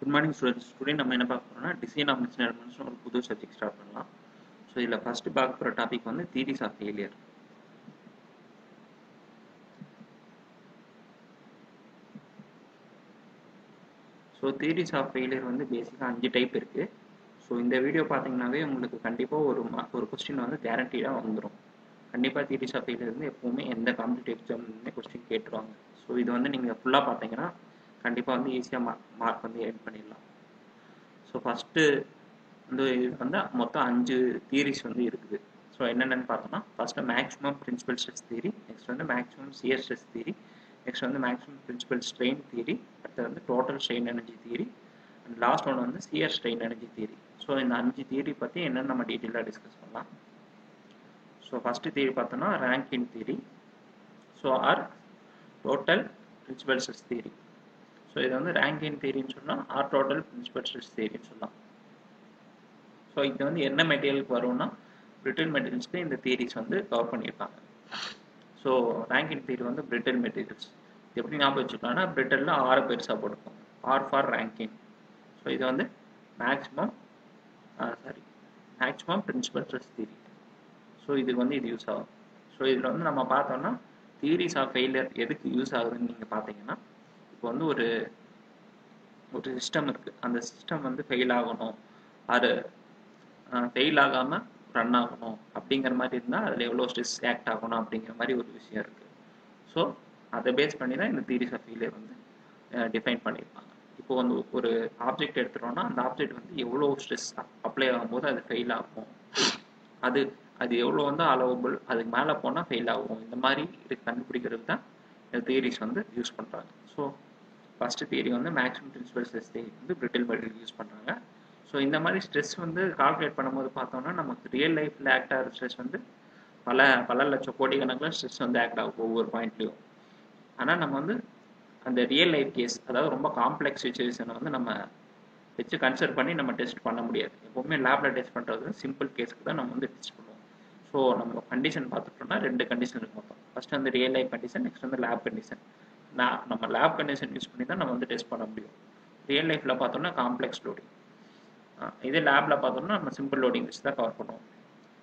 Good morning students. Today நம்ம என்ன பார்க்க போறோம்னா டிசைன் ஆஃப் மிஷின் எலிமெண்ட்ஸ் ஒரு புது சப்ஜெக்ட் ஸ்டார்ட் பண்ணலாம். ஸோ இதில் ஃபர்ஸ்ட் பார்க்க போகிற டாபிக் வந்து theories of failure. So theories of failure வந்து பேசிக்காக 5 டைப் இருக்குது. ஸோ இந்த வீடியோ பார்த்தீங்கன்னாவே உங்களுக்கு கண்டிப்பாக ஒரு கொஸ்டின் வந்து கேரண்டீடாக வந்துடும். கண்டிப்பாக தியரிஸ் ஆஃப் ஃபெயிலியர் வந்து எப்போவுமே எந்த காம்படிட்டிவ் எக்ஸாம்லையுமே கொஸ்டின் கேட்டுருவாங்க. ஸோ இது வந்து நீங்கள் ஃபுல்லாக பார்த்தீங்கன்னா கண்டிப்பாக வந்து ஈஸியாக மார்க் வந்து எர்ன் பண்ணிடலாம். ஸோ ஃபஸ்ட்டு வந்து மொத்தம் 5 தியரிஸ் வந்து இருக்குது. ஸோ என்னென்னு பார்த்தோம்னா first maximum principal stress theory, next வந்து maximum shear stress theory, next வந்து மேக்ஸிமம் பிரின்சிபல் ஸ்ட்ரெயின் தியரி, அடுத்து வந்து total strain energy theory, and last one வந்து shear strain energy theory. So இந்த 5 தியரி பற்றி என்னென்னு நம்ம டீட்டெயிலாக டிஸ்கஸ் பண்ணலாம். ஸோ ஃபஸ்ட்டு தியரி பார்த்தோம்னா Rankine theory, so or total principal stress theory. So இது வந்து ரேங்கின் தியரின்னு சொல்லலாம், ஆர் டோட்டல் பிரின்சிபல் ஸ்ட்ரெஸ் தியரின்னு சொல்லலாம். ஸோ இது வந்து என்ன மெட்டீரியலுக்கு வரும்னா பிரிட்டில் மெட்டீரியல்ஸ்க்கு இந்த தியரிஸ் வந்து கவர் பண்ணியிருக்காங்க. ஸோ ரேங்கின் தியரி வந்து பிரிட்டில் மெட்டீரியல்ஸ் எப்படி ஞாபகம் வச்சுக்கலாம்னா பிரிட்டனில் 6 பெருசாக போட்டுக்கும், ஆர் ஃபார் ரேங்கின். ஸோ இது வந்து maximum principal stress theory. So இதுக்கு வந்து இது யூஸ் ஆகும். ஸோ இதில் வந்து நம்ம பார்த்தோம்னா தியரிஸ் ஆஃப் ஃபெயிலியர் எதுக்கு யூஸ் ஆகுதுன்னு நீங்கள் பார்த்தீங்கன்னா, இப்போ வந்து ஒரு சிஸ்டம் இருக்குது, அந்த சிஸ்டம் வந்து ஃபெயில் ஆகணும், அது ஃபெயில் ஆகாமல் ரன் ஆகணும் அப்படிங்கிற மாதிரி இருந்தால் அதில் எவ்வளோ ஸ்ட்ரெஸ் ஆக்ட் ஆகணும் அப்படிங்கிற மாதிரி ஒரு விஷயம் இருக்குது. ஸோ அதை பேஸ் பண்ணி தான் இந்த தியரிஸ் ஆஃப் ஃபெயிலியர் வந்து டிஃபைன் பண்ணியிருப்பாங்க. இப்போ வந்து ஒரு ஆப்ஜெக்ட் எடுத்துட்டோம்னா அந்த ஆப்ஜெக்ட் வந்து எவ்வளோ ஸ்ட்ரெஸ் அப்ளை ஆகும்போது அது ஃபெயில் ஆகும், அது எவ்வளோ வந்து அலோவபிள், அதுக்கு மேலே போனால் ஃபெயில் ஆகும், இந்த மாதிரி கண்டுபிடிக்கிறது தான் இந்த தியரிஸ் வந்து யூஸ் பண்ணுறாங்க. ஸோ ஃபஸ்ட்டு தியரி வந்து மேக்ஸிமம் பிரின்சிபல் ஸ்ட்ரெஸ் தியரி வந்து பிரிட்டில் மெட்டீரியல் யூஸ் பண்ணுறாங்க. ஸோ இந்த மாதிரி ஸ்ட்ரெஸ் வந்து கால்குலேட் பண்ணும்போது பார்த்தோம்னா நமக்கு ரியல் லைஃப்பில் ஆக்ட் ஆகிற ஸ்ட்ரெஸ் வந்து பல லட்சம் கோடி கணக்கில் ஸ்ட்ரெஸ் வந்து ஆக்ட் ஆகும் ஒவ்வொரு பாயிண்ட்லையும். ஆனால் நம்ம வந்து அந்த ரியல் லைஃப் கேஸ், அதாவது ரொம்ப காம்ப்ளெக்ஸ் சுச்சுவேஷனை வந்து நம்ம வச்சு கன்சிடர் பண்ணி நம்ம டெஸ்ட் பண்ண முடியாது. எப்போவுமே லேபில் டெஸ்ட் பண்ணுறது சிம்பிள் கேஸ்க்கு தான் நம்ம வந்து டெஸ்ட் பண்ணுவோம். ஸோ நம்ம கண்டிஷன் பார்த்துட்டோம்னா 2 கண்டிஷன் இருக்கு மொத்தம். ஃபர்ஸ்ட் வந்து ரியல் லைஃப் கண்டிஷன், நெக்ஸ்ட் வந்து லேப் கண்டிஷன். நம்ம லேப் கண்டிஷன் யூஸ் பண்ணி தான் நம்ம வந்து டெஸ்ட் பண்ண முடியும். ரியல் லைஃப்பில் பார்த்தோம்னா காம்ப்ளெக்ஸ் லோடிங், இதே லேபில் பார்த்தோம்னா நம்ம சிம்பிள் லோடிங் வச்சு தான் கவர் பண்ணுவோம்.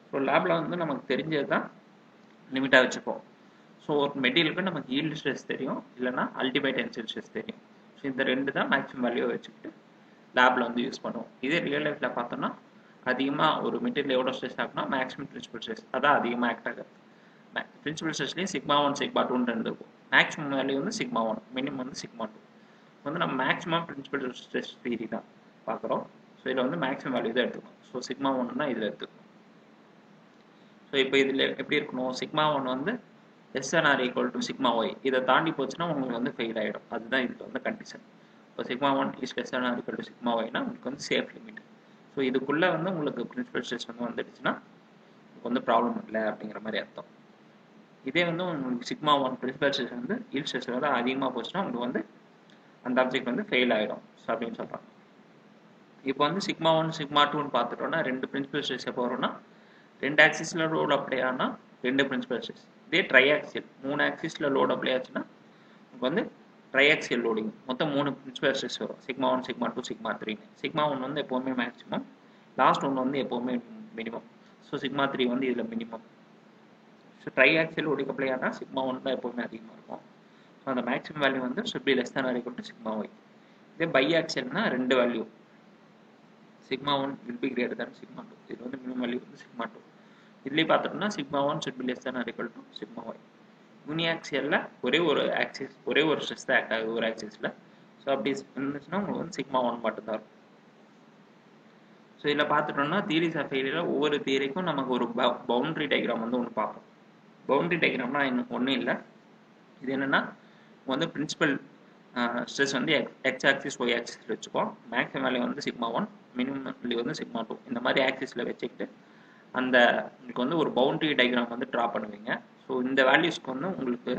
ஸோ லேபில் வந்து நமக்கு தெரிஞ்சது தான் லிமிட்டாக வச்சுப்போம். ஸோ ஒரு மெட்டீரியலுக்கு நமக்கு ஈல்டு ஸ்ட்ரெஸ் தெரியும், இல்லைனா அல்டிமேட் டென்சைல் ஸ்ட்ரெஸ் தெரியும். ஸோ இந்த 2 தான் மேக்ஸிமம் வேல்யூவை வச்சுக்கிட்டு லேபில் வந்து யூஸ் பண்ணுவோம். இதே ரியல் லைஃப்பில் பார்த்தோம்னா அதிகமாக ஒரு மெட்டீரியல் எவ்வளோ ஸ்ட்ரெஸ் ஆகுனா மேக்ஸிமம் பிரின்சிபல் ஸ்ட்ரெஸ் அதான் அதிகமாக ஆக்ட் ஆகுது. பிரின்சிபல் ஸ்ட்ரெஸ்லேயும் சிக்மா 1 சிக்மா 2 இருக்கும். மேக்ஸிமம் வேல்யூ வந்து சிக்மா 1, மினிமம் வந்து சிக்மா 2. வந்து நம்ம மேக்ஸிமம் பிரின்சிபல் ஸ்ட்ரெஸ் தியரி தான் பார்க்குறோம். ஸோ இதில் வந்து மேக்ஸிமம் வேல்யூ தான் எடுத்துக்கணும். ஸோ சிக்மா 1னா இதில் எடுத்துக்கணும். ஸோ இப்போ இதில் எப்படி இருக்கணும், சிக்மா 1 வந்து less than or equal to sigma Y. இதை தாண்டி போச்சுன்னா உங்களுக்கு வந்து ஃபெயில் ஆகிடும். அதுதான் இதில் வந்து கண்டிஷன். இப்போ sigma 1 is less than or equal to sigma ஒய்னா உங்களுக்கு வந்து சேஃப் லிமிட். ஸோ இதுக்குள்ளே வந்து உங்களுக்கு பிரின்சிபல் ஸ்ட்ரெஸ் வந்து வந்துடுச்சுன்னா உங்களுக்கு வந்து ப்ராப்ளம் இல்லை அப்படிங்கிற மாதிரி அர்த்தம். இதே வந்து உங்களுக்கு சிக்மா 1 பிரின்சிபல் ஸ்ட்ரெஸ் வந்து ஈல்ட் ஸ்ட்ரெஸ் வந்து அதிகமாக போச்சுன்னா உங்களுக்கு வந்து அந்த ஆப்ஜெக்ட் வந்து ஃபெயில் ஆகிடும். ஸோ அப்படின்னு சொல்கிறாங்க. இப்போ வந்து சிக்மா 1 சிக்மா 2ன்னு பார்த்துட்டோம்னா 2 பிரின்சிபல் ஸ்ட்ரெஸ் எப்போ வரும்னா 2 ஆக்சிஸில் லோடு அப்ளை ஆனால் 2 பிரின்சிபல் ஸ்ட்ரெஸ். இதே ட்ரைஆக்சியல் 3 ஆக்சிஸில் லோடு அப்ளை ஆச்சுன்னா உங்களுக்கு வந்து ட்ரைஆக்சியல் லோடிங் மொத்தம் 3 பிரின்சிபல் ஸ்ட்ரெஸ் வரும். சிக்மா 1 சிக்மா 2 சிக்மா 3ன்னு. சிக்மா 1 வந்து எப்போவுமே மேக்ஸிமம், லாஸ்ட் ஒன்று வந்து எப்போவுமே மினிமம். ஸோ சிக்மா 3 வந்து இதில் minimum. So triaxial loading apply ஆனால் சிக்மா 1 தான் எப்போவுமே அதிகமாக இருக்கும். ஸோ அந்த மேக்ஸிமம் வேல்யூ வந்து should be less than or equal to sigma Y. இதே பைஆக்சியல்னா 2 value, sigma 1 will be greater than sigma 2. இது வந்து மினிமம் வேல்யூ வந்து சிக்மா 2. இதுலேயே பார்த்துட்டோம்னா sigma 1 should be less than or equal to sigma Y. யூனிஆக்சியலில் ஒரே ஒரு ஸ்ட்ரெஸ் தான் ஆக்ட் ஆகுது ஒரு ஆக்சிஸில். ஸோ அப்படி இருந்துச்சுன்னா உங்களுக்கு வந்து சிக்மா 1 மட்டும்தான் இருக்கும். ஸோ இதில் பார்த்துட்டோம்னா தியரிஸ் ஆஃப் ஃபெயிலியரில் ஒவ்வொரு தியரிக்கும் நமக்கு ஒரு பவுண்டரி டயக்ராம் வந்து ஒன்று பார்ப்போம். பவுண்டரி டயக்ராம்னா இன்னும் ஒன்றும் இல்லை, இது என்னென்னா வந்து பிரின்சிபல் ஸ்ட்ரெஸ் வந்து எக்ஸ் ஆக்சிஸ் ஒய் ஆக்சிஸில் வச்சுப்போம். மேக்ஸிமம் வேல்யூ வந்து சிக்மா 1, மினிமம் வேல்யூ வந்து சிக்மா 2. இந்த மாதிரி ஆக்சிஸில் வச்சுக்கிட்டு அந்த உங்களுக்கு வந்து ஒரு பவுண்டரி டயக்ராம் வந்து ட்ரா பண்ணுவீங்க. ஸோ இந்த வேல்யூஸ்க்கு வந்து உங்களுக்கு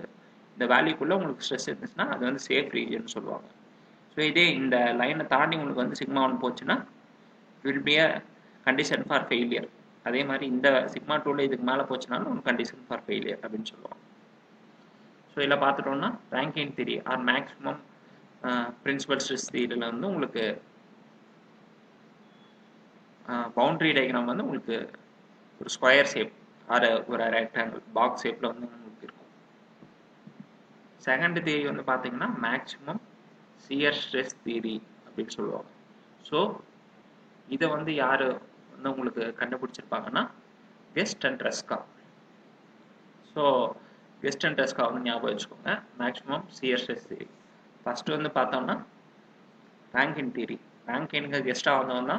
இந்த வேல்யூக்குள்ளே உங்களுக்கு ஸ்ட்ரெஸ் இருந்துச்சுன்னா அது வந்து சேஃப் ரீஜன் சொல்லுவாங்க. ஸோ இதே இந்த லைனை தாண்டி உங்களுக்கு வந்து சிக்மா 1 போச்சுன்னா will be a condition for failure. அதே மாதிரி இந்த சிக்மா 2ல இதுக்கு மேலே போச்சுனாலும் ஒரு கண்டிஷன் ஃபார் ஃபெயிலியர் அப்படின்னு சொல்லுவாங்க. ஸோ இதில் பார்த்துட்டோம்னா Rankine theory or maximum principal stress தியரியில் வந்து உங்களுக்கு பவுண்டரி டயக்ராம் வந்து உங்களுக்கு ஒரு ஸ்கொயர் ஷேப் ஒரு ரெக்டாங்கிள் பாக்ஸ் ஷேப்பில் வந்து உங்களுக்கு இருக்கும். செகண்ட் தியரி வந்து பார்த்தீங்கன்னா மேக்ஸிமம் சியர் ஸ்ட்ரெஸ் தியரி அப்படின்னு சொல்லுவாங்க. ஸோ இதை வந்து யார் வந்து உங்களுக்கு கண்டுபிடிச்சிருப்பாங்கன்னா Guest and Tresca. So Guest and Tresca வந்து ஞாபகம் வச்சுக்கோங்க. Maximum shear stress theory first வந்து பார்த்தோம்னா ரேங்கின் தியரி. ரேங்கினுக்கு கெஸ்ட்டாக வந்தோம்னா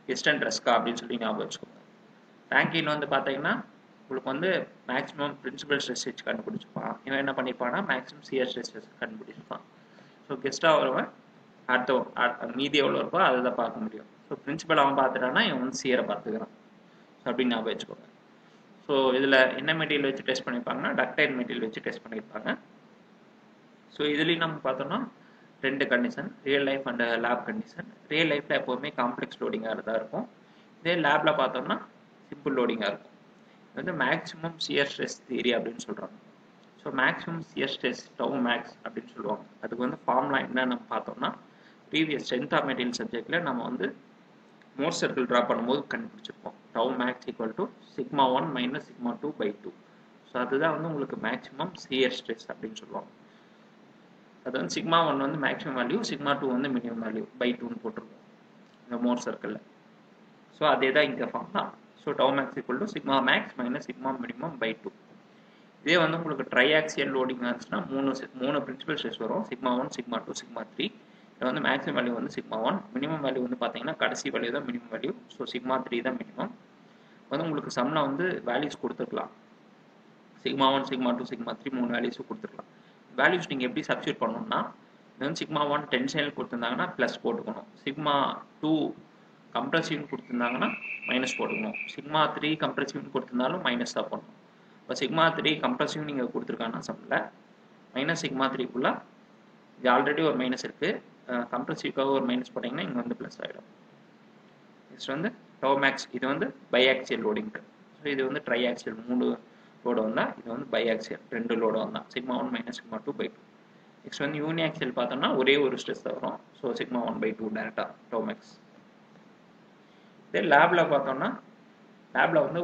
கெஸ்ட் அண்ட் ட்ரெஸ்கா அப்படின்னு சொல்லி ஞாபகம் வச்சுக்கோங்க. ரேங்கின் வந்து பார்த்தீங்கன்னா உங்களுக்கு வந்து மேக்ஸிமம் பிரின்சிபல் ஸ்ட்ரெஸ் வச்சு கண்டுபிடிச்சிருப்பான். இவன் என்ன பண்ணியிருப்பான்னா மேக்ஸிமம் சியர் ஸ்ட்ரெஸ் கண்டுபிடிச்சிருப்பான். ஸோ கெஸ்ட்டாக வருவன் மீதி எவ்வளோ இருக்கோ அதை தான் பார்க்க முடியும். ஸோ பிரின்சிபல் அவன் பார்த்துட்டான்னா இவன் வந்து சியரை பார்த்துக்கிறான். ஸோ அப்படின்னு ஞாபகம் வச்சுக்கோங்க. ஸோ இதில் என்ன மெட்டீரியல் வச்சு டெஸ்ட் பண்ணியிருப்பாங்கன்னா டக்டைல் மெட்டீரியல் வச்சு டெஸ்ட் பண்ணியிருப்பாங்க. ஸோ இதுலேயும் நம்ம பார்த்தோம்னா ரெண்டு condition, real life and lab condition. Real லைஃப்பில் எப்போவுமே காம்ப்ளெக்ஸ் லோடிங்காக தான் இருக்கும். இதே லேபில் பார்த்தோம்னா சிம்பிள் லோடிங்காக இருக்கும். இது வந்து மேக்ஸிமம் சியர் ஸ்ட்ரெஸ் தியரி அப்படின்னு சொல்கிறாங்க. So maximum shear stress tau max அப்படின்னு சொல்லுவாங்க. அதுக்கு வந்து ஃபார்முலா என்ன நம்ம பார்த்தோம்னா ப்ரீவியஸ் ஸ்ட்ரென்த் ஆஃப் மெட்டீரியல் சப்ஜெக்டில் நம்ம வந்து மோர் சர்க்கிள் ட்ரா பண்ணும்போது கண்டுபிடிச்சிருப்போம். Tau max equal to σ1 minus σ2/2. So அதுதான் வந்து உங்களுக்கு மேக்ஸிமம் சியர் ஸ்ட்ரெஸ் அப்படின்னு சொல்லுவாங்க. அது வந்து σ1 வந்து மேக்ஸிமம் வேல்யூ, σ2 வந்து மினிமம் வேல்யூ /2ன்னு போட்டிருக்கோம் இந்த மோர் சர்க்கிளில். ஸோ அதே தான் இங்கே formula. So tau max equal to σmax minus σminimum/2. இதே வந்து உங்களுக்கு ட்ரைஆக்சியல் லோடிங் ஆச்சுன்னா மூணு பிரின்சிபல் ஸ்ட்ரெஸ் வரும். σ1, σ2, σ3. இது வந்து மேக்ஸிமம் வேல்யூ வந்து σ1, மினிமம் வேல்யூ வந்து பார்த்தீங்கன்னா கடைசி வேல்யூ தான் மினிமம் வேல்யூ. ஸோ σ3 தான் மினிமம். வந்து உங்களுக்கு சம்மில் வந்து வேல்யூஸ் கொடுத்துருக்கலாம். σ1, σ2, σ3 மூணு வேல்யூஸும் கொடுத்துருக்கலாம். வேல்யூஸ் நீங்கள் எப்படி சப்ஸ்டியூட் பண்ணணும்னா இது வந்து σ1 டென்ஷனல் கொடுத்துருந்தாங்கன்னா ப்ளஸ் போட்டுக்கணும், σ2 கம்ப்ரசிவ்னு கொடுத்துருந்தாங்கன்னா மைனஸ் போட்டுக்கணும், σ3 கம்ப்ரசிவ்னு கொடுத்துருந்தாலும் மைனஸ் தான் போடணும். இப்போ σ3 கம்ப்ரசிவ் நீங்கள் கொடுத்துருக்காங்கன்னா சம்மில் மைனஸ் σ3க்குள்ளே இது ஆல்ரெடி ஒரு மைனஸ் இருக்குது, கம்ப்ரசிவ்க்காக ஒரு மைனஸ் போட்டிங்கன்னா இங்கே வந்து ப்ளஸ் ஆகிடும். நெக்ஸ்ட் வந்து டவு மேக்ஸ், இது வந்து பைஆக்சியல் லோடிங்க்கு. ஸோ இது வந்து ட்ரைஆக்சியல் மூணு லோடு வந்தால், இது வந்து பைஆக்சியல் ரெண்டு லோடு வந்தால் σ1 மைனஸ் σ2/2. நெக்ஸ்ட் வந்து யூனிஆக்சியல் பார்த்தோம்னா ஒரே ஒரு ஸ்ட்ரெஸ் தான் வரும். ஸோ σ1/2 டேரெக்டாக டவு மேக்ஸ். இதே லேபில் பார்த்தோம்னா லேபில் வந்து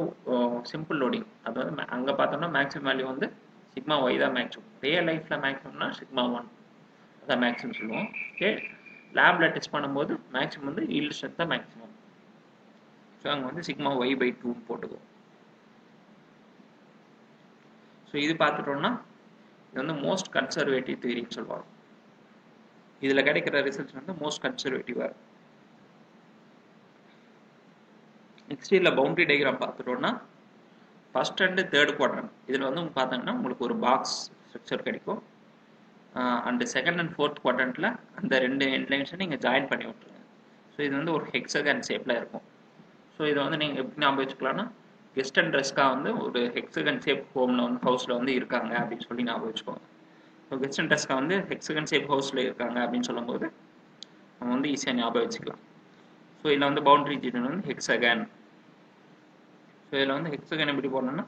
சிம்பிள் லோடிங். அது வந்து அங்கே பார்த்தோம்னா மேக்ஸிமம் வேல்யூ வந்து σy தான் மேக்ஸிமம். ரியல் லைஃப்பில் மேக்ஸிமம்னா σ1 அதான் மேக்ஸிமம் சொல்லுவோம். ஓகே, லேபில் டெஸ்ட் பண்ணும்போது மேக்ஸிமம் வந்து ஈல்டு ஸ்ட்ரென்த் தான் மேக்ஸிமம். ஸோ அங்கே வந்து σy/2 போட்டுக்குவோம். ஸோ இது பார்த்துட்டோம்னா இது வந்து மோஸ்ட் கன்சர்வேட்டிவ் தியரின்னு சொல்லுவாங்க. இதில் கிடைக்கிற ரிசல்ட்ஸ் வந்து மோஸ்ட் கன்சர்வேட்டிவாக இருக்கும். நெக்ஸ்ட் இதில் பவுண்டரி டயக்ராம் பார்த்துட்டோம்னா ஃபர்ஸ்ட் அண்ட் தேர்ட் குவாட்ரண்ட் இதில் வந்து பார்த்தீங்கன்னா உங்களுக்கு ஒரு பாக்ஸ் ஸ்ட்ரக்சர் கிடைக்கும். அண்ட் செகண்ட் அண்ட் ஃபோர்த் குவாட்ரண்ட்டில் அந்த ரெண்டு எண்ட்லைன்ஸை நீங்கள் ஜாயின் பண்ணி விட்ருங்க. ஸோ இது வந்து ஒரு ஹெக்ஸகன் ஷேப்பில் இருக்கும். ஸோ இதை வந்து நீங்கள் எப்படி ஞாபகம் வச்சுக்கலாம்னா கெஸ்ட் அண்ட் ட்ரெஸ்கா வந்து ஒரு ஹெக்ஸகன் ஷேப் ஹோமில் வந்து ஹவுஸில் வந்து இருக்காங்க அப்படின்னு சொல்லி ஞாபகம் வச்சுக்கோங்க. ஸோ கெஸ்ட் அண்ட் ட்ரெஸ்கா வந்து ஹெக்ஸகன் ஷேப் ஹவுஸில் இருக்காங்க அப்படின்னு சொல்லும்போது நம்ம வந்து ஈஸியாக ஞாபகம் வச்சுக்கலாம். ஸோ இதில் வந்து பவுண்டரி ரீஜன் வந்து ஹெக்ஸகன். ஸோ இதில் வந்து ஹெக்ஸகன் எப்படி போடணும்னா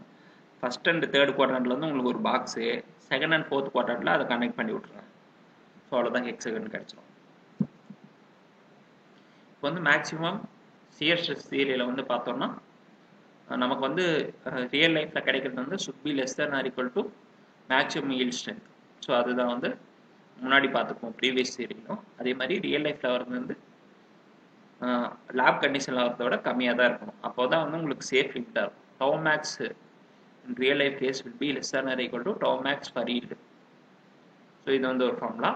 ஃபர்ஸ்ட் அண்ட் தேர்ட் குவாட்ரண்ட்டில் வந்து உங்களுக்கு ஒரு பாக்ஸு, செகண்ட் அண்ட் ஃபோர்த் குவாட்ரண்ட்டில் அதை கனெக்ட் பண்ணி விட்ருங்க. ஸோ அவ்வளோதான் ஹெக்ஸகன் கிடச்சிடும். இப்போ வந்து மேக்ஸிமம் சியர் ஸ்ட்ரெஸ் தியரியில் வந்து பார்த்தோம்னா நமக்கு வந்து ரியல் லைஃப்பில் கிடைக்கிறது வந்து should be less than or equal to maximum yield strength. So அதுதான் வந்து முன்னாடி பார்த்துப்போம் ப்ரீவியஸ் தியரியிலும். அதே மாதிரி ரியல் லைஃப்பில் வரது வந்து லேப் கண்டிஷனில் வரதை விட கம்மியாக தான் இருக்கணும். அப்போ தான் வந்து உங்களுக்கு சேஃப் லிமிட்டாக இருக்கும். Tau max in real life case will be less than or equal to tau max for yield. So இது வந்து ஒரு ஃபார்முலா.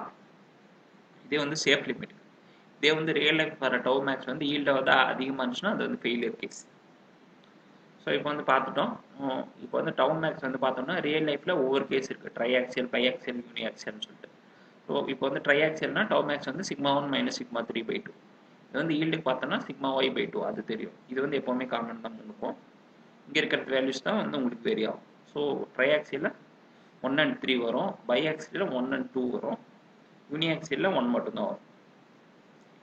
இதே வந்து சேஃப் லிமிட். இதே வந்து ரியல் லைஃப் வர டவு மேக்ஸ் வந்து ஈல்டை வந்து அதிகமாக இருந்துச்சுன்னா அது வந்து ஃபெயிலியர் கேஸ். ஸோ இப்போ வந்து பார்த்துட்டோம். இப்போ வந்து டவு மேக்ஸ் வந்து பார்த்தோம்னா ரியல் லைஃப்பில் ஒவ்வொரு கேஸ் இருக்குது, ட்ரைஆக்சியல், பைஆக்சியல், யூனிஆக்சியல்னு சொல்லிட்டு. ஸோ இப்போ வந்து ட்ரைஆக்சியல்னா டவு மேக்ஸ் வந்து σ1 மைனஸ் σ3/2. இது வந்து ஈல்டுக்கு பார்த்தோம்னா σy/2 அது தெரியும். இது வந்து எப்போவுமே காமன் தான் இருக்கும். இங்கே இருக்கிற வேல்யூஸ் தான் வந்து உங்களுக்கு வேரி ஆகும். ஸோ ட்ரைஆக்சியில் 1 and 3 வரும், பைஆக்சியில் 1 and 2 வரும், யூனிஆக்சியில் 1 மட்டும்தான் வரும்.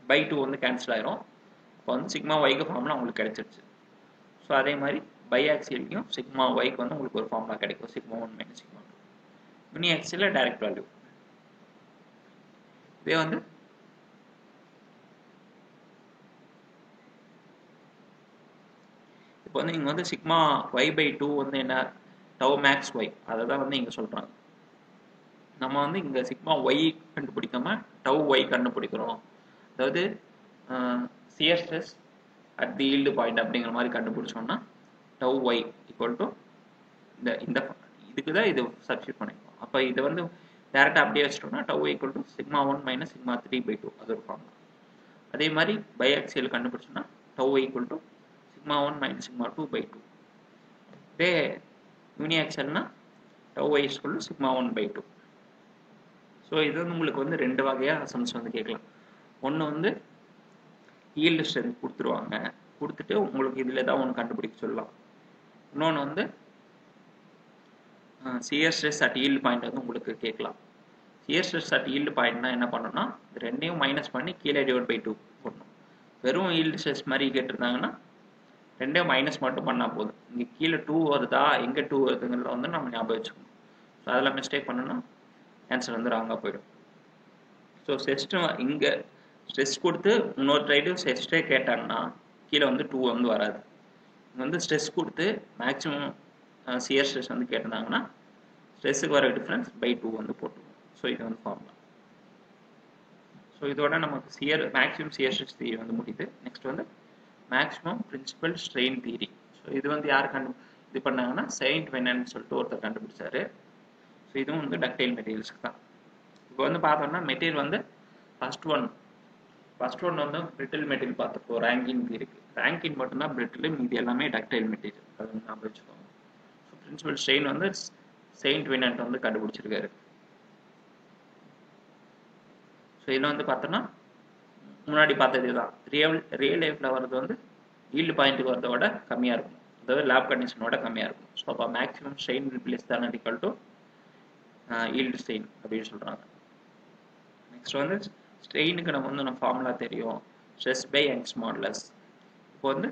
/2 வந்து கேன்சல் ஆயிரும். இப்போ வந்து σyக்கு ஃபார்முலா உங்களுக்கு கிடைச்சிருச்சு. ஸோ அதே மாதிரி பைஆக்சியலையும் σyக்கு வந்து உங்களுக்கு ஒரு ஃபார்முலா கிடைக்கும், σ1 மைனஸ் σ2. யூனிஆக்சியில் direct value. இதே வந்து இப்போ வந்து இங்கே வந்து சிக்மா y/2 வந்து என்ன டவு மேக்ஸ் ஒய், அதை தான் வந்து இங்கே சொல்கிறாங்க. நம்ம வந்து இங்கே சிக்மா ஒய் கண்டுபிடிக்காம டவு ஒய் கண்டுபிடிக்கிறோம். அதாவது shear stress at the yield point அப்படிங்கிற மாதிரி கண்டுபிடிச்சோம்னா டவு ஒய் ஈக்குவல் டு இந்த இதுக்கு தான் இது சப்ஸ்டியூட் பண்ணிக்கணும். அப்போ இதை வந்து டேரெக்டாக அப்படியே வச்சிட்டோம்னா tau equal to sigma 1 - sigma 3/2 அது ஒரு ஃபார்முலா. அதே மாதிரி பைஆக்சியல் கண்டுபிடிச்சோம்னா tau equal to sigma 1 - sigma 2/2. இதே யூனிஆக்சியல்னா tau Y equal to sigma 1/2. So இது வந்து உங்களுக்கு வந்து ரெண்டு வகையாக சம்ஸ் வந்து கேட்கலாம். ஒன்று வந்து ஈல்டு ஸ்ட்ரென்த் கொடுத்துருவாங்க, கொடுத்துட்டு உங்களுக்கு இதில் தான் ஒன்று கண்டுபிடிக்க சொல்லலாம். இன்னொன்று வந்து shear stress at yield point வந்து உங்களுக்கு கேட்கலாம். சியர் ஸ்ட்ரெஸ் அட் ஈல்டு பாயிண்ட்னா என்ன பண்ணணும்னா இது ரெண்டையும் மைனஸ் பண்ணி கீழே /2 போடணும். வெறும் ஈல்டு ஸ்ட்ரெஸ் மாதிரி கேட்டிருந்தாங்கன்னா ரெண்டையும் மைனஸ் மட்டும் பண்ணால் போதும். இங்கே கீழே 2 வருதா, எங்கே 2 வருதுங்கிறத வந்து நம்ம ஞாபகம் வச்சுக்கணும். ஸோ அதில் மிஸ்டேக் பண்ணோன்னா ஆன்சர் வந்து ராங்காக போயிடும். ஸோ செஸ்ட்டு இங்கே ஸ்ட்ரெஸ் கொடுத்து இன்னொரு டைடும் செஸ்ட்டே கேட்டாங்கன்னா கீழே வந்து 2 வந்து வராது. இங்கே வந்து ஸ்ட்ரெஸ் கொடுத்து மேக்ஸிமம் சியர் ஸ்ட்ரெஸ் வந்து கேட்டிருந்தாங்கன்னா ஸ்ட்ரெஸ்ஸுக்கு வர டிஃப்ரென்ஸ் /2 வந்து போட்டுருவோம். ஸோ இது வந்து ஃபார்முலா. ஸோ இதோட நமக்கு மேக்ஸிமம் சியர் ஸ்ட்ரெஸ் தியரி வந்து முடியுது. நெக்ஸ்ட் வந்து maximum principal strain theory. So இது வந்து யார் இது பண்ணாங்கன்னா செயின்ட் வெனன்னு சொல்லிட்டு ஒருத்தர் கண்டுபிடிச்சாரு. ஸோ இதுவும் வந்து டக்டைல் மெட்டீரியல்ஸ்க்கு தான். இப்போ வந்து பார்த்தோம்னா மெட்டீரியல் வந்து ஃபர்ஸ்ட் ஒன் வந்து பிரிட்டில் மெட்டீரியல் பார்த்துருக்கோம். ரேங்கின் இருக்கு, ரேங்கின் மட்டும்தான் பிரிட்டில், மீதி எல்லாமே டக்டைல் மெட்டீரியல். அது வந்து ஞாபகம் வச்சுக்கோங்க. ஸோ பிரின்சிபல் ஸ்ட்ரெயின் வந்து செயின்ட் வெனன்ட் வந்து கண்டுபிடிச்சிருக்காரு. ஸோ இதில் வந்து பார்த்தோன்னா முன்னாடி பார்த்தது தான் ரியல் லைஃப்பில் வர்றது வந்து ஈல்டு பாயிண்ட்டுக்கு வரதை விட கம்மியாக இருக்கும், அதாவது லேப் கண்டிஷனோட கம்மியாக இருக்கும். ஸோ அப்போ மேக்ஸிமம் ஸ்ட்ரெயின் ரிப்ளேஸ் தான் ஈக்குவல் டு ஈல்டு ஸ்ட்ரெயின் அப்படின்னு சொல்கிறாங்க. நெக்ஸ்ட் வந்து ஸ்ட்ரெயினுக்கு நம்ம ஃபார்முலா தெரியும், ஸ்ட்ரெஸ் பை யங்ஸ் மாடுலஸ். இப்போ வந்து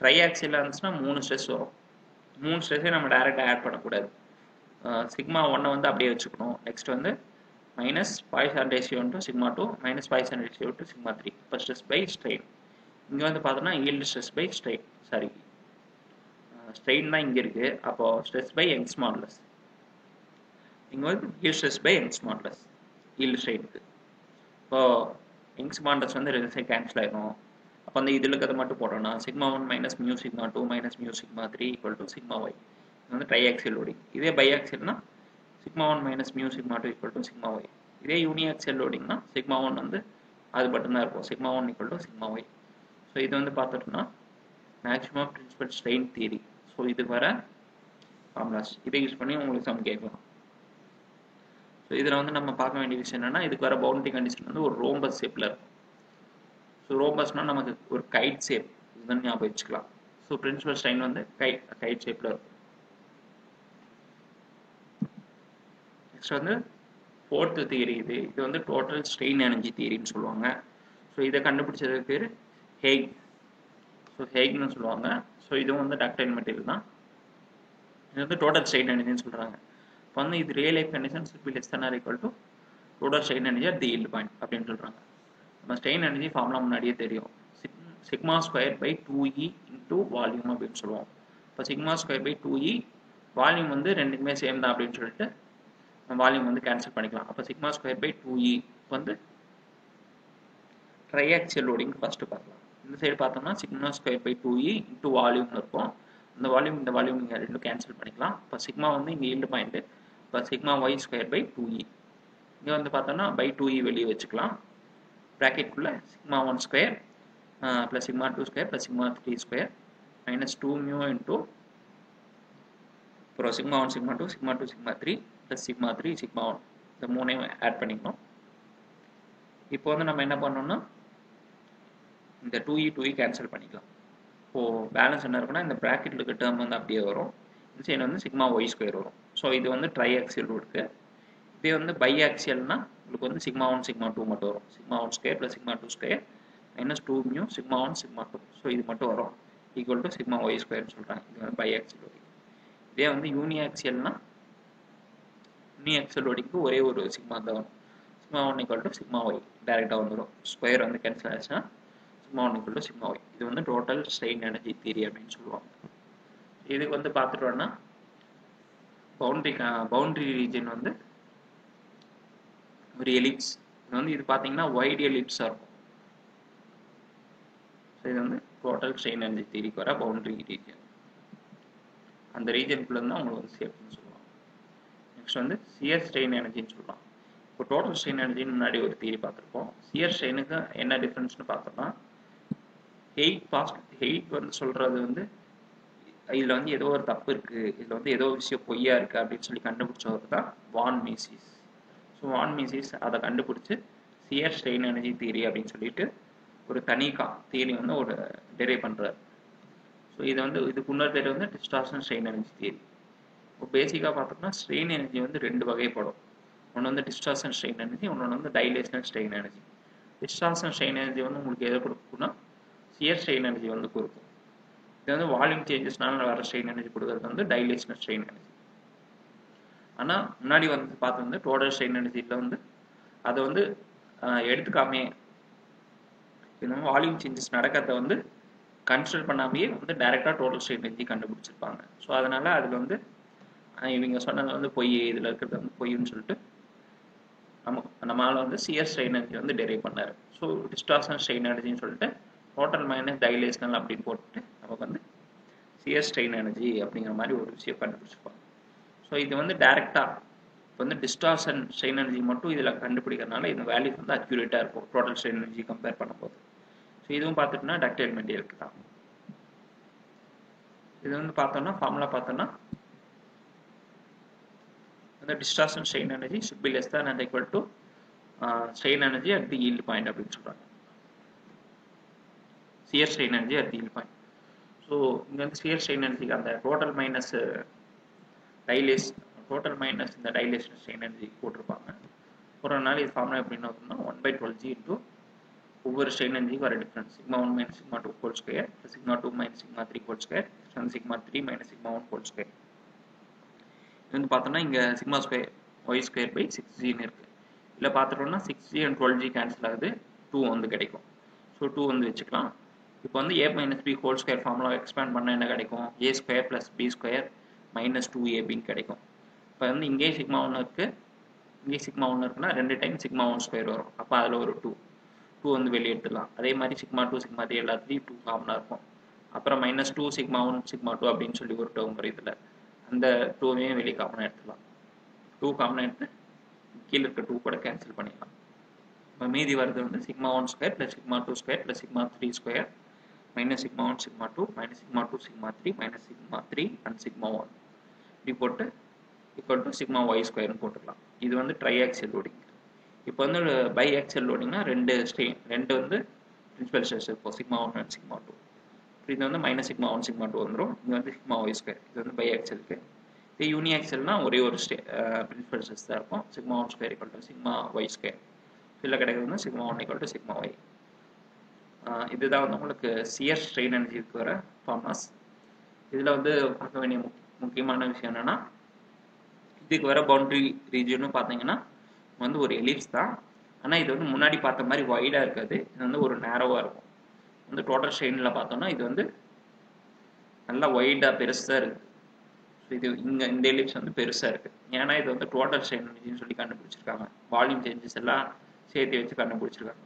ட்ரைஆக்சியலாக இருந்துச்சுன்னா 3 ஸ்ட்ரெஸ் வரும். 3 ஸ்ட்ரெஸ்ஸே நம்ம டேரெக்டாக ஆட் பண்ணக்கூடாது. சிக்மா 1 வந்து அப்படியே வச்சுக்கணும். நெக்ஸ்ட் வந்து minus Poisson ratio to sigma 2 minus Poisson ratio to sigma 3. இப்போ ஸ்ட்ரெஸ் பை ஸ்ட்ரெயின். இங்கே வந்து பார்த்தோன்னா yield stress by strain, sorry strain தான் இங்கே இருக்குது. அப்போது ஸ்ட்ரெஸ் பை யங்ஸ் மாடுலஸ், இங்கே வந்து yield stress by Young's modulus yield ஸ்ட்ரெயினுக்கு. இப்போது யங்ஸ் மாடுலஸ் வந்து ரெண்டு சைடு கேன்சல் ஆகிடும். அப்போ அந்த இதில் இருக்கிறத மட்டும் போட்டோம்னா sigma 1 minus mu sigma 2 minus mu sigma 3 equal to sigma Y. இது வந்து ட்ரைஆக்சியல் லோடிங். இதே பைஆக்சியல்னா sigma 1 minus mu sigma 2 equal to sigma Y. இதே யூனிஆக்சியல் லோடிங்னா சிக்மா 1 வந்து அது மட்டும்தான் இருக்கும், sigma 1 equal to sigma Y. So இது வந்து பார்த்துட்டோம்னா maximum principal strain theory. So இது வர ஃபார்முலாஸ் இதை யூஸ் பண்ணி உங்களுக்கு சம் கேட்கலாம். ஸோ இதில் வந்து நம்ம பார்க்க வேண்டிய விஷயம் என்னென்னா இதுக்கு வர பவுண்டரி கண்டிஷன் வந்து ஒரு ரோம்பஸ் ஷேப்பில் இருக்கும். ஸோ ரோம்பஸ்னால் நமக்கு ஒரு கைட் ஷேப், இதுதான் ஞாபகம் வச்சுக்கலாம். ஸோ பிரின்சிபல் ஸ்ட்ரெயின் வந்து கைட் ஷேப்பில் இருக்கும். நெக்ஸ்ட் வந்து ஃபோர்த்து தியரி. இது வந்து டோட்டல் ஸ்ட்ரெயின் எனர்ஜி தியரின்னு சொல்லுவாங்க. ஸோ இதை கண்டுபிடிச்சதுக்கு பேர் ஹேக். ஸோ ஹேக்னு சொல்லுவாங்க. ஸோ இதுவும் வந்து டக்டைல் மெட்டீரியல் தான். இது வந்து டோட்டல் ஸ்ட்ரெயின் எனர்ஜின்னு சொல்கிறாங்க. இப்போ வந்து இது real life conditions will be less than or equal to total strain energy at the yield point அப்படின்னு சொல்கிறாங்க. நம்ம ஸ்ட்ரெயின் எனர்ஜி ஃபார்முலா முன்னாடியே தெரியும், sigma square by 2E into volume அப்படின்னு சொல்லுவோம். இப்போ sigma square by 2E volume வந்து ரெண்டுக்குமே சேம் தான் அப்படின்னு சொல்லிட்டு வால்யூம் வந்து கேன்சல் பண்ணிக்கலாம். அப்போ சிக்மா ஸ்கொயர் பை 2E வந்து ட்ரைஆக்சியல் லோடிங் ஃபஸ்ட்டு பார்க்கலாம். இந்த சைடு பார்த்தோம்னா sigma square by 2E into வால்யூம்னு இருக்கும். இந்த வால்யூம் நீங்கள் ரெண்டும் கேன்சல் பண்ணிக்கலாம். இப்போ சிக்மா வந்து இங்கே ஈல்டு பாயிண்ட்டு. இப்போ sigma Y square by 2E இங்கே வந்து பார்த்தோம்னா பை 2E வெளியே வச்சுக்கலாம். ப்ராக்கெட்டுக்குள்ளே sigma 1 square plus sigma 2 square plus sigma 3 square minus 2 mu into அப்புறம் sigma 1 sigma 2 sigma 2 sigma 3 plus sigma 3 sigma 1 இந்த மூணையும் ஆட் பண்ணிக்கணும். இப்போ வந்து நம்ம என்ன பண்ணோம்னா இந்த 2E கேன்சல் பண்ணிக்கலாம். இப்போது பேலன்ஸ் என்ன இருக்குன்னா இந்த ப்ராக்கெட்டில் இருக்க டேர்ம் வந்து அப்படியே வரும். இந்த சைடு வந்து சிக்மா ஒய் ஸ்கொயர் வரும். ஸோ இது வந்து ட்ரைஆக்சியல் இருக்குது. இதே வந்து பைஆக்சியல்னா உங்களுக்கு வந்து சிக்மா 1 சிக்மா 2 மட்டும் வரும். Sigma 1 square plus sigma 2 square minus 2 mu sigma 1 sigma 2. So இது மட்டும் வரும் ஈக்குவல் டு சிக்மா ஒய் ஸ்கொயர்னு சொல்கிறாங்க. இது வந்து பைஆக்சியல் லோடிங். இதே வந்து யூனிஆக்சியல்னா யூனிஆக்சியல் லோடிங்க்கு ஒரே ஒரு சிக்மா தான் வரும். Sigma 1 equal to sigma y டைரெக்டாக வந்துடும். ஸ்கொயர் வந்து கேன்சல் ஆச்சுன்னா sigma 1 equal to sigma Y. இது வந்து டோட்டல் ஸ்ட்ரெயின் எனர்ஜி தியரி அப்படின்னு சொல்லுவாங்க. இதுக்கு வந்து பார்த்துட்டோம்னா பவுண்டரி ரீஜன் வந்து ஒரு எலிப்ஸ். இது வந்து இது பார்த்தீங்கன்னா வைட் எலிப்ஸாக இருக்கும். ஸோ இது வந்து டோட்டல் ஸ்ட்ரெயின் எனர்ஜி தியரிக்கு வர பவுண்டரி ரீஜன். அந்த ரீஜனுக்குள்ள தான் உங்களுக்கு வந்து சேஃப்னு சொல்லுவாங்க. நெக்ஸ்ட் வந்து சியர் ஸ்ட்ரெயின் எனர்ஜின்னு சொல்லலாம். இப்போ டோட்டல் ஸ்ட்ரெயின் எனர்ஜின்னு முன்னாடி ஒரு தியரி பார்த்துருப்போம். சியர் ஸ்ட்ரெயினுக்கு என்ன டிஃப்ரென்ஸ்னு பார்த்தோம்னா ஹெயிட் வந்து சொல்றது வந்து இதில் வந்து ஏதோ ஒரு தப்பு இருக்கு, இதில் வந்து ஏதோ விஷயம் பொய்யா இருக்கு அப்படின்னு சொல்லி கண்டுபிடிச்சவர் தான் வான் மீசிஸ். ஸோ வான் மீசிஸ் அதை கண்டுபிடிச்சி சியர் ஸ்ட்ரெயின் எனர்ஜி தியரி அப்படின்னு சொல்லிட்டு ஒரு தனி தியரி வந்து ஒரு டெரைவ் பண்ணுறாரு. ஸோ இது வந்து இதுக்கு இன்னொரு பேர் வந்து டிஸ்டார்ஷன் ஸ்ட்ரெயின் எனர்ஜி தியரி. இப்போ பேசிக்காக பார்த்தோம்னா ஸ்ட்ரெயின் எனர்ஜி வந்து ரெண்டு வகைப்படும். ஒன்று வந்து டிஸ்டார்ஷன் ஸ்ட்ரெயின் எனர்ஜி, ஒன்று வந்து dilatational strain energy. Distortion strain energy வந்து உங்களுக்கு எதை கொடுக்குன்னா சியர் ஸ்ட்ரெயின் எனர்ஜி வந்து கொடுக்கும். இது வந்து வால்யூம் சேஞ்சஸ்னால வர ஸ்ட்ரெயின் எனர்ஜி கொடுக்குறது வந்து டைலேஷனல் ஸ்ட்ரெயின் எனர்ஜி. ஆனால் முன்னாடி வந்து பார்த்து வந்து டோட்டல் ஸ்ட்ரெயின் எனர்ஜியில் வந்து அதை வந்து எடுத்துக்காமே இந்த வால்யூம் சேஞ்சஸ் நடக்கிறத வந்து கன்சிடர் பண்ணாமையே வந்து டைரெக்டாக டோட்டல் ஸ்ட்ரெயின் எனர்ஜி கண்டுபிடிச்சிருப்பாங்க. ஸோ அதனால அதில் வந்து இவங்க சொன்னது வந்து பொய், இதில் இருக்கிறது வந்து பொய்ன்னு சொல்லிட்டு நம்மளால வந்து சியர் ஸ்ட்ரெயின் எனர்ஜி வந்து டெரைவ் பண்ணார். ஸோ டிஸ்டார்ஷன் ஸ்ட்ரெயின் எனர்ஜின்னு சொல்லிட்டு டோட்டல் மைனஸ் டைலேஷனல் அப்படின்னு போட்டுட்டு நமக்கு வந்து சியர் ஸ்ட்ரெயின் எனர்ஜி அப்படிங்கிற மாதிரி ஒரு விஷயம் கண்டுபிடிச்சிருப்பாங்க. ஸோ இது வந்து டைரெக்டாக இப்போ வந்து டிஸ்டார்ஷன் ஸ்ட்ரெயின் எனர்ஜி மட்டும் இதில் கண்டுபிடிக்கிறதுனால இந்த வேல்யூஸ் வந்து அக்யூரேட்டாக இருக்கும் டோட்டல் ஸ்ட்ரெயின் எனர்ஜி கம்பேர் பண்ணும்போது. ஸோ இதுவும் பார்த்துட்டோம்னா டக்டைல் மெட்டீரியலுக்கு தான். இது வந்து பார்த்தோம்னா ஃபார்முலா பார்த்தோம்னா the distortion strain energy should be less than or equal to strain energy at the yield point அப்படின்னு சொல்றாங்க. shear strain energy at the yield point. So இங்கே வந்து shear strain energy அந்த டோட்டல் மைனஸ் இந்த dilation strain energy போட்டிருப்பாங்க. ஒரு நாள் இது ஃபார்முலா எப்படின்னு பார்த்தோம்னா 1/12g இன்டூ ஒவ்வொரு ஸ்ட்ரெயின் எனர்ஜிக்கு வர difference sigma 1 minus sigma 2 whole square sigma 2 minus sigma 3 whole square sigma 3 minus sigma 1 whole square. இது வந்து பார்த்தோம்னா இங்கே sigma square Y square by 6gன்னு இருக்குது. இல்லை பார்த்துட்டோம்னா 6g அண்ட் 12g கேன்சல் ஆகுது, 2 வந்து கிடைக்கும். ஸோ 2 வந்து வச்சுக்கலாம். இப்போ வந்து a minus b whole square formula expand பண்ணால் என்ன கிடைக்கும்? a square plus b square minus 2ab கிடைக்கும். இப்போ வந்து இங்கே சிக்மா 1 இருக்குது, இங்கே சிக்மா 1 இருக்குன்னா 2 டைம் சிக்மா 1 ஸ்கொயர் வரும். அப்போ அதில் ஒரு 2 வந்து வெளியே எடுத்துடலாம். அதே மாதிரி சிக்மா 2 சிக்மா 3 எல்லாத்துலேயும் 2 காமனாக இருக்கும். அப்புறம் மைனஸ் 2 சிக்மா 1 சிக்மா 2 அப்படின்னு சொல்லி ஒரு டேர்ம் வரும். இதில் அந்த 2வையும் வெளியே காமனாக எடுத்துக்கலாம். 2 காமனாக எடுத்து கீழே இருக்க 2 கூட கேன்சல் பண்ணிடலாம். இப்போ மீதி வருது வந்து sigma 1 square plus sigma 2 square plus sigma 3 square minus sigma 1 sigma 2 minus sigma 2 sigma 3 minus sigma 3 and sigma 1 இப்படி போட்டு ஈக்குவல் டு சிக்மா ஒய் ஸ்கொயர்னு போட்டுக்கலாம். இது வந்து ட்ரைஆக்சியல் லோடிங். இப்போ வந்து பை ஆக்சியல் லோடிங்னா ரெண்டு வந்து பிரின்சிபல் ஸ்ட்ரெஸ் இருக்கும், சிக்மா 1 அண்ட் சிக்மா 2. இது வந்து மைனஸ் சிக்மா 1 சிக்மா 2 வந்துடும். இங்கே வந்து சிக்மா ஒய் ஸ்கொயர். இது வந்து பை ஆக்சியலுக்கு. இது யூனி ஆக்சியல்னா ஒரே ஒரு பிரின்சிபல் ஸ்ட்ரெஸ் தான் இருக்கும், sigma 1 square equal to sigma Y square. இதில் கிடைக்கிறது வந்து sigma 1 equal to sigma y. இதுதான் வந்து உங்களுக்கு சியர் ஸ்ட்ரெயின் எனர்ஜிக்கு வர ஃபார்முலாஸ். இதில் வந்து பார்க்க வேண்டிய முக்கியமான விஷயம் என்னென்னா இதுக்கு வர பவுண்டரி ரீஜனும் பார்த்தீங்கன்னா வந்து ஒரு எலிப்ஸ் தான். ஆனால் இது வந்து முன்னாடி பார்த்த மாதிரி வைடாக இருக்காது, இது வந்து ஒரு நேரோவாக இருக்கும். வந்து டோட்டல் ஸ்ட்ரெயினில் பார்த்தோம்னா இது வந்து நல்லா வைடாக பெருசாக இருக்குது. ஸோ இது இங்கே இந்த எலிப்ஸ் வந்து பெருசாக இருக்குது. ஏன்னா இது வந்து டோட்டல் ஸ்ட்ரெயின் எனர்ஜின்னு சொல்லி கண்டுபிடிச்சிருக்காங்க, வால்யூம் சேஞ்சஸ் எல்லாம் சேர்த்து வச்சு கண்டுபிடிச்சிருக்காங்க.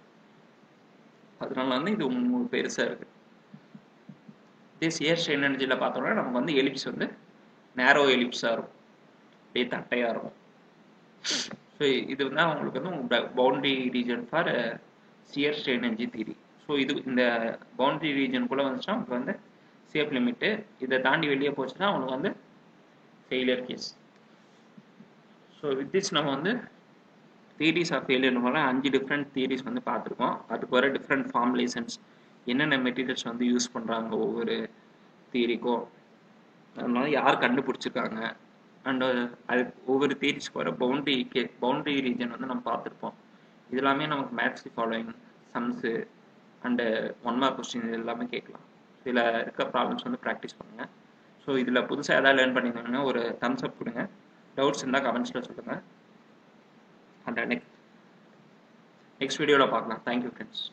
அதனால வந்து இது உங்களுக்கு பெருசாக இருக்குது. இதே சியர் ஸ்ட்ரெயின் எனர்ஜியில் பார்த்தோம்னா நமக்கு வந்து எலிப்ஸ் வந்து நேரோ எலிப்ஸாக இருக்கும், அப்படியே தட்டையாக இருக்கும். ஸோ இது வந்து உங்களுக்கு வந்து boundary region for shear strain energy theory. So இது இந்த பவுண்டரி ரீஜனுக்குள்ளே வந்துச்சுன்னா உங்களுக்கு வந்து சேஃப் லிமிட்டு. இதை தாண்டி வெளியே போச்சுன்னா உங்களுக்கு வந்து failure case. So with this நம்ம வந்து தியரிஸ் ஆஃப் ஃபெயிலியர் வர 5 டிஃப்ரெண்ட் தியரிஸ் வந்து பார்த்துருக்கோம். அதுக்கு வர டிஃப்ரெண்ட் ஃபார்முலேஷன்ஸ், என்னென்ன மெட்டீரியல்ஸ் வந்து யூஸ் பண்ணுறாங்க ஒவ்வொரு தியரிக்கும், அதனால யார் கண்டுபிடிச்சிருக்காங்க, அண்ட் அது ஒவ்வொரு தியரிஸ்க்கு வர பவுண்டரி ரீஜன் வந்து நம்ம பார்த்துருப்போம். இது எல்லாமே நமக்கு match the following sums and 1 mark question இது எல்லாமே கேட்கலாம். இதில் இருக்க ப்ராப்ளம்ஸ் வந்து ப்ராக்டிஸ் பண்ணுங்கள். ஸோ இதில் புதுசாக எதாவது லேர்ன் பண்ணியிருந்தாங்கன்னா ஒரு தம்ஸ் அப் கொடுங்க. டவுட்ஸ் இருந்தால் கமெண்ட்ஸில் சொல்லுங்கள். அண்ட் நெக்ஸ்ட் நெக்ஸ்ட் வீடியோவில் பார்க்கலாம். Thank you friends.